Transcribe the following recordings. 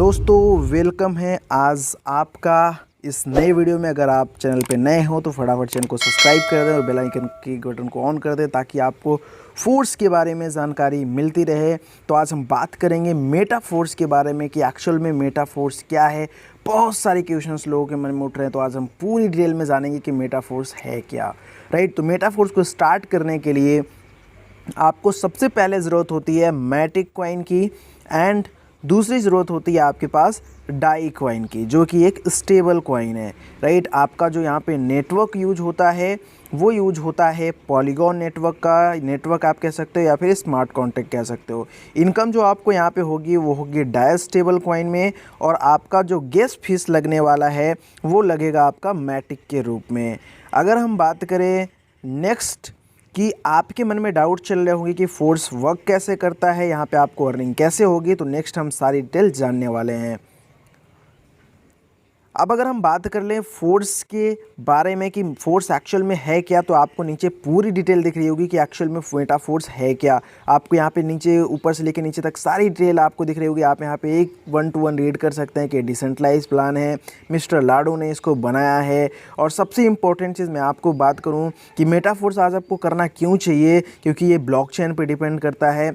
दोस्तों वेलकम है आज आपका इस नए वीडियो में। अगर आप चैनल पे नए हो तो फटाफट चैनल को सब्सक्राइब कर दें और बेल आइकन की बटन को ऑन कर दें ताकि आपको फोर्स के बारे में जानकारी मिलती रहे। तो आज हम बात करेंगे मेटा फोर्स के बारे में कि एक्चुअल में मेटा फोर्स क्या है। बहुत सारे क्वेश्चंस लोगों के मन में उठ रहे हैं, तो आज हम पूरी डिटेल में जानेंगे कि मेटा फोर्स है क्या। राइट, तो मेटा फोर्स को स्टार्ट करने के लिए आपको सबसे पहले ज़रूरत होती है मैटिक कॉइन की एंड दूसरी ज़रूरत होती है आपके पास डाई कॉइन की, जो कि एक स्टेबल कॉइन है। राइट, आपका जो यहाँ पे नेटवर्क यूज होता है वो यूज होता है पॉलीगॉन नेटवर्क का। नेटवर्क आप कह सकते हो या फिर स्मार्ट कॉन्ट्रैक्ट कह सकते हो। इनकम जो आपको यहाँ पे होगी वो होगी डाई स्टेबल कॉइन में, और आपका जो गैस फीस लगने वाला है वो लगेगा आपका मैटिक के रूप में। अगर हम बात करें नेक्स्ट कि आपके मन में डाउट चल रहे होंगे कि फोर्स वर्क कैसे करता है, यहाँ पे आपको अर्निंग कैसे होगी, तो नेक्स्ट हम सारी डिटेल जानने वाले हैं। अब अगर हम बात कर लें फोर्स के बारे में कि फोर्स एक्चुअल में है क्या, तो आपको नीचे पूरी डिटेल दिख रही होगी कि एक्चुअल में मेटा फोर्स है क्या। आपको यहाँ पे नीचे ऊपर से लेकर नीचे तक सारी डिटेल आपको दिख रही होगी। आप यहाँ पे एक 1 to 1 रीड कर सकते हैं कि डिसेंट्रलाइज प्लान है, मिस्टर लाडो ने इसको बनाया है। और सबसे इम्पोर्टेंट चीज़ मैं आपको बात करूँ कि मेटा फोर्स आज आपको करना क्यों चाहिए, क्योंकि ये ब्लॉकचेन पर डिपेंड करता है।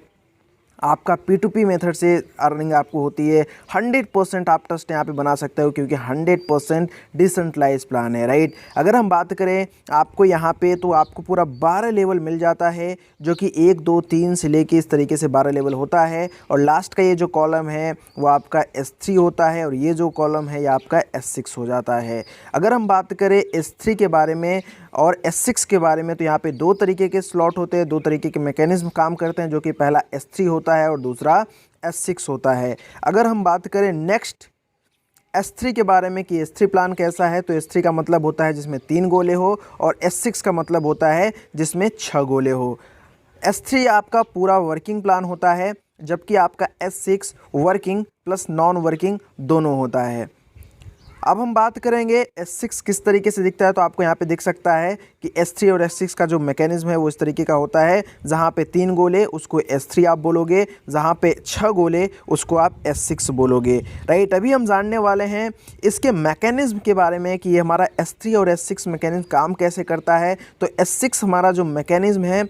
आपका P2P मेथड से अर्निंग आपको होती है। 100% आप ट्रस्ट यहाँ पे बना सकते हो क्योंकि 100% डिसेंट्रलाइज प्लान है। राइट, अगर हम बात करें आपको यहाँ पे तो आपको पूरा 12 लेवल मिल जाता है, जो कि 1 2 3 से लेके इस तरीके से 12 लेवल होता है। और लास्ट का ये जो कॉलम है वो आपका S3 होता है और ये जो कॉलम है ये आपका S6 हो जाता है। अगर हम बात करें S3 के बारे में और S6 के बारे में, तो यहाँ पे 2 तरीके के स्लॉट होते हैं, 2 तरीके के मैकेनिज्म काम करते हैं, जो कि पहला S3 होता है और दूसरा S6 होता है। अगर हम बात करें नेक्स्ट S3 के बारे में कि S3 प्लान कैसा है, तो S3 का मतलब होता है जिसमें 3 गोले हो और S6 का मतलब होता है जिसमें 6 गोले हो। S3 आपका पूरा वर्किंग प्लान होता है, जबकि आपका S6 working plus non working दोनों होता है। अब हम बात करेंगे S6 किस तरीके से दिखता है, तो आपको यहाँ पे दिख सकता है कि S3 और S6 का जो मैकेनिज्म है वो इस तरीके का होता है। जहाँ पे 3 गोले उसको S3 आप बोलोगे, जहाँ पे 6 गोले उसको आप S6 बोलोगे। राइट, अभी हम जानने वाले हैं इसके मैकेनिज्म के बारे में कि ये हमारा S3 और S6 मैकेनिज्म काम कैसे करता है। तो S6 हमारा जो मैकेनिज्म है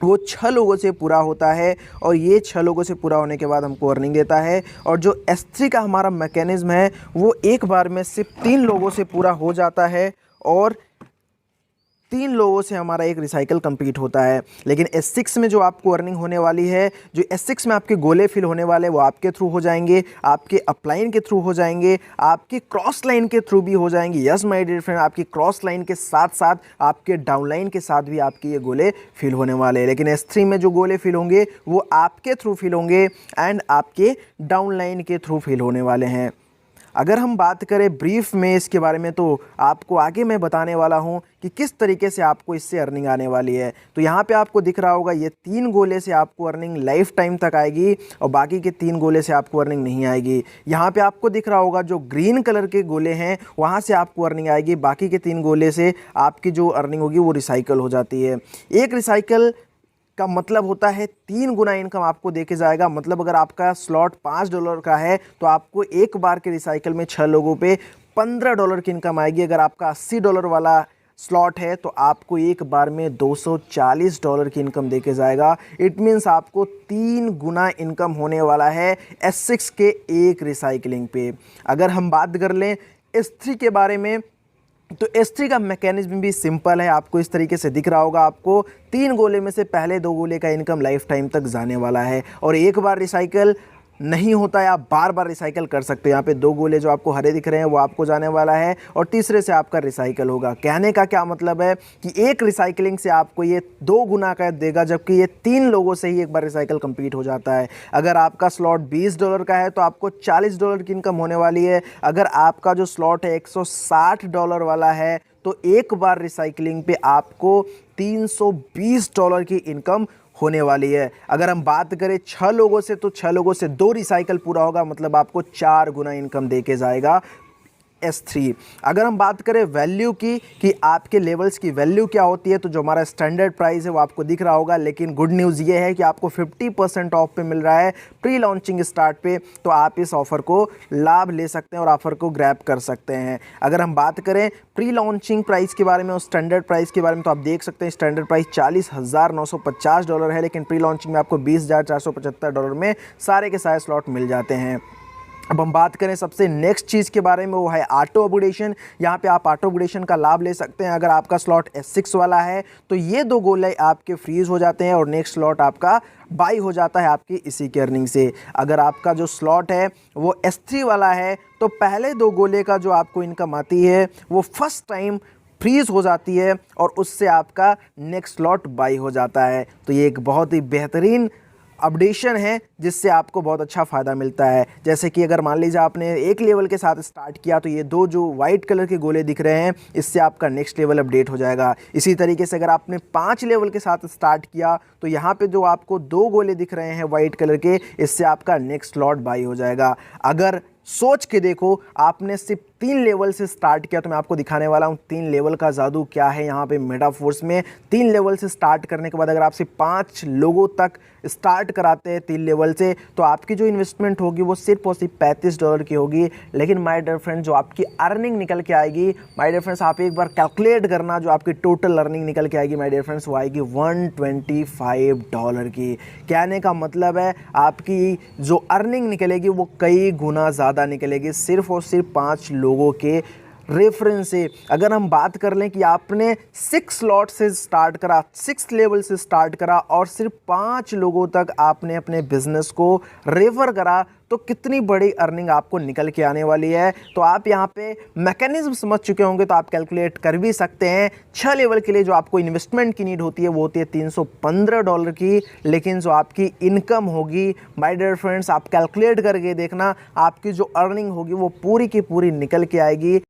वो 6 लोगों से पूरा होता है और ये 6 लोगों से पूरा होने के बाद हमको अर्निंग देता है। और जो S3 का हमारा मैकेनिज्म है वो एक बार में सिर्फ 3 लोगों से पूरा हो जाता है और 3 लोगों से हमारा एक रिसाइकल कंप्लीट होता है। लेकिन S6 में जो आपको अर्निंग होने वाली है, जो S6 में आपके गोले फिल होने वाले वो आपके थ्रू हो जाएंगे, आपके अपलाइन के थ्रू हो जाएंगे, आपके क्रॉस लाइन के थ्रू भी हो जाएंगे। यस माय डियर फ्रेंड, आपकी क्रॉस लाइन के साथ साथ आपके डाउन लाइन के साथ भी आपके ये गोले फिल होने वाले हैं। लेकिन S3 में जो गोले फिल होंगे वो आपके थ्रू फिल होंगे एंड आपके डाउन लाइन के थ्रू फिल होने वाले हैं। अगर हम बात करें ब्रीफ में इसके बारे में, तो आपको आगे मैं बताने वाला हूं कि किस तरीके से आपको इससे अर्निंग आने वाली है। तो यहाँ पे आपको दिख रहा होगा ये 3 गोले से आपको अर्निंग लाइफ टाइम तक आएगी और बाकी के 3 गोले से आपको अर्निंग नहीं आएगी। यहाँ पे आपको दिख रहा होगा जो ग्रीन कलर के गोले हैं वहाँ से आपको अर्निंग आएगी, बाकी के 3 गोले से आपकी जो अर्निंग होगी वो रिसाइकल हो जाती है। एक रिसाइकल का मतलब होता है 3 गुना इनकम आपको देके जाएगा। मतलब अगर आपका स्लॉट $5 का है तो आपको एक बार के रिसाइकल में 6 लोगों पे $15 की इनकम आएगी। अगर आपका $80 वाला स्लॉट है तो आपको एक बार में $240 की इनकम देके जाएगा। इट मीन्स आपको 3 गुना इनकम होने वाला है S6 के एक रिसाइकलिंग पे। अगर हम बात कर लें S3 के बारे में, तो S3 का मैकेनिज्म भी सिंपल है। आपको इस तरीके से दिख रहा होगा, आपको 3 गोले में से पहले 2 गोले का इनकम लाइफ टाइम तक जाने वाला है और एक बार रिसाइकल नहीं होता है, आप बार बार रिसाइकल कर सकते हो। यहाँ पे 2 गोले जो आपको हरे दिख रहे हैं वो आपको जाने वाला है और तीसरे से आपका रिसाइकल होगा। कहने का क्या मतलब है कि एक रिसाइकलिंग से आपको ये 2 गुना का देगा, जबकि ये 3 लोगों से ही एक बार रिसाइकल कंप्लीट हो जाता है। अगर आपका स्लॉट $20 का है तो आपको $40 की इनकम होने वाली है। अगर आपका जो स्लॉट है $160 वाला है तो एक बार रिसाइकलिंग पे आपको $320 की इनकम होने वाली है। अगर हम बात करें 6 लोगों से, तो 6 लोगों से 2 रिसाइकल पूरा होगा, मतलब आपको 4 गुना इनकम देके जाएगा S3। अगर हम बात करें वैल्यू की कि आपके लेवल्स की वैल्यू क्या होती है, तो जो हमारा स्टैंडर्ड प्राइस है वो आपको दिख रहा होगा, लेकिन गुड न्यूज़ ये है कि आपको 50% ऑफ पे मिल रहा है प्री लॉन्चिंग स्टार्ट पे, तो आप इस ऑफ़र को लाभ ले सकते हैं और ऑफ़र को ग्रैब कर सकते हैं। अगर हम बात करें प्री लॉन्चिंग प्राइस के बारे में और स्टैंडर्ड प्राइस के बारे में, तो आप देख सकते हैं स्टैंडर्ड प्राइस $40,950 है, लेकिन प्री लॉन्चिंग में आपको $20,475 में सारे के सारे स्लॉट मिल जाते हैं। अब हम बात करें सबसे नेक्स्ट चीज़ के बारे में, वो है ऑटो अपग्रेडेशन। यहाँ पे आप ऑटो अपग्रेडेशन का लाभ ले सकते हैं। अगर आपका स्लॉट S6 वाला है तो ये 2 गोले आपके फ्रीज़ हो जाते हैं और नेक्स्ट स्लॉट आपका बाई हो जाता है आपकी इसी की अर्निंग से। अगर आपका जो स्लॉट है वो S3 वाला है तो पहले 2 गोले का जो आपको इनकम आती है वो फर्स्ट टाइम फ्रीज़ हो जाती है और उससे आपका नेक्स्ट स्लॉट बाई हो जाता है। तो ये एक बहुत ही बेहतरीन अपडेशन है जिससे आपको बहुत अच्छा फ़ायदा मिलता है। जैसे कि अगर मान लीजिए आपने एक लेवल के साथ स्टार्ट किया तो ये 2 जो वाइट कलर के गोले दिख रहे हैं इससे आपका नेक्स्ट लेवल अपडेट हो जाएगा। इसी तरीके से अगर आपने 5 लेवल के साथ स्टार्ट किया तो यहाँ पे जो आपको 2 गोले दिख रहे हैं वाइट कलर के, इससे आपका नेक्स्ट स्लॉट बाई हो जाएगा। अगर सोच के देखो आपने सिर्फ 3 लेवल से स्टार्ट किया, तो मैं आपको दिखाने वाला हूँ 3 लेवल का जादू क्या है यहाँ पे मेटाफोर्स में। 3 लेवल से स्टार्ट करने के बाद अगर आपसे 5 लोगों तक स्टार्ट कराते हैं 3 लेवल से, तो आपकी जो इन्वेस्टमेंट होगी वो सिर्फ और सिर्फ $35 की होगी। लेकिन माय डियर फ्रेंड जो आपकी अर्निंग निकल के आएगी, माय डियर फ्रेंड्स आप एक बार कैलकुलेट करना, जो आपकी टोटल अर्निंग निकल के आएगी माय डियर फ्रेंड्स वो आएगी $125 की। कहने का मतलब है आपकी जो अर्निंग निकलेगी वो कई गुना ज़्यादा निकलेगी सिर्फ और सिर्फ 5 लोगों के रेफरेंस से। अगर हम बात कर लें कि आपने 6 स्लॉट से स्टार्ट करा, 6 लेवल से स्टार्ट करा और सिर्फ 5 लोगों तक आपने अपने बिजनेस को रेफर करा, तो कितनी बड़ी अर्निंग आपको निकल के आने वाली है। तो आप यहाँ पे मैकेनिज्म समझ चुके होंगे तो आप कैलकुलेट कर भी सकते हैं। 6 लेवल के लिए जो आपको इन्वेस्टमेंट की नीड होती है वो होती है $315 की, लेकिन जो आपकी इनकम होगी माय डियर फ्रेंड्स आप कैलकुलेट करके देखना, आपकी जो अर्निंग होगी वो पूरी की पूरी निकल के आएगी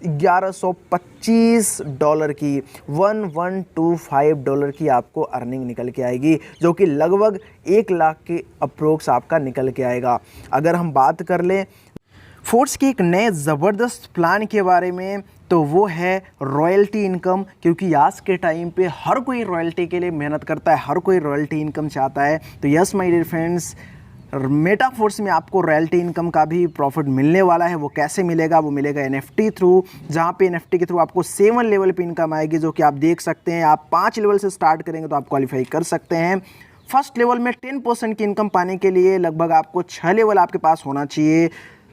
$1125 की। $1125 की आपको अर्निंग निकल के आएगी, जो कि लगभग 1 लाख के अप्रोक्स आपका निकल के आएगा। अगर हम बात कर लें फोर्स के एक नए ज़बरदस्त प्लान के बारे में, तो वो है रॉयल्टी इनकम। क्योंकि आज के टाइम पे हर कोई रॉयल्टी के लिए मेहनत करता है, हर कोई रॉयल्टी इनकम चाहता है। तो yes my dear friends, Metaforce में आपको रॉयल्टी इनकम का भी प्रॉफिट मिलने वाला है। वो कैसे मिलेगा? वो मिलेगा NFT थ्रू, जहाँ पे NFT के थ्रू आपको 7 लेवल पे इनकम आएगी, जो कि आप देख सकते हैं। आप 5 लेवल से स्टार्ट करेंगे तो आप क्वालिफाई कर सकते हैं। फर्स्ट लेवल में 10% की इनकम पाने के लिए लगभग आपको 6 लेवल आपके पास होना चाहिए।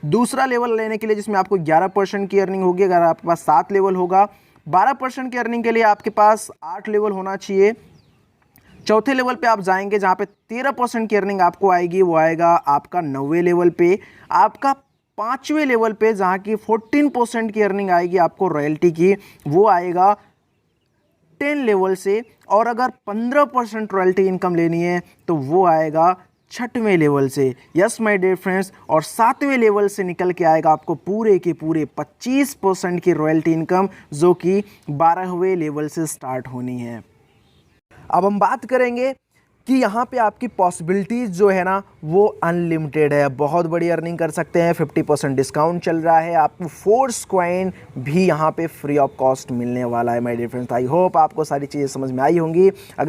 दूसरा लेवल लेने के लिए जिसमें आपको 11% की अर्निंग होगी, अगर आपके पास 7 लेवल होगा। 12% की अर्निंग के लिए आपके पास 8 लेवल होना चाहिए। चौथे लेवल पे आप जाएंगे जहाँ पे 13% की अर्निंग आपको आएगी, वो आएगा आपका 9वें लेवल पे। आपका 5वें लेवल पे जहाँ की 14% की अर्निंग आएगी आपको रॉयल्टी की, वो आएगा 10 लेवल से। और अगर 15% रॉयल्टी इनकम लेनी है तो वो आएगा 6वें लेवल से। यस माय डियर फ्रेंड्स, और 7वें लेवल से निकल के आएगा आपको पूरे के पूरे 25% की रॉयल्टी इनकम, जो कि 12वें लेवल से स्टार्ट होनी है। अब हम बात करेंगे कि यहाँ पे आपकी पॉसिबिलिटीज़ जो है ना वो अनलिमिटेड है। बहुत बड़ी अर्निंग कर सकते हैं। 50% डिस्काउंट चल रहा है। आपको फोर्स कॉइन भी यहाँ पे फ्री ऑफ कॉस्ट मिलने वाला है my dear friends. I hope आपको सारी चीज़ें समझ में आई होंगी। अगर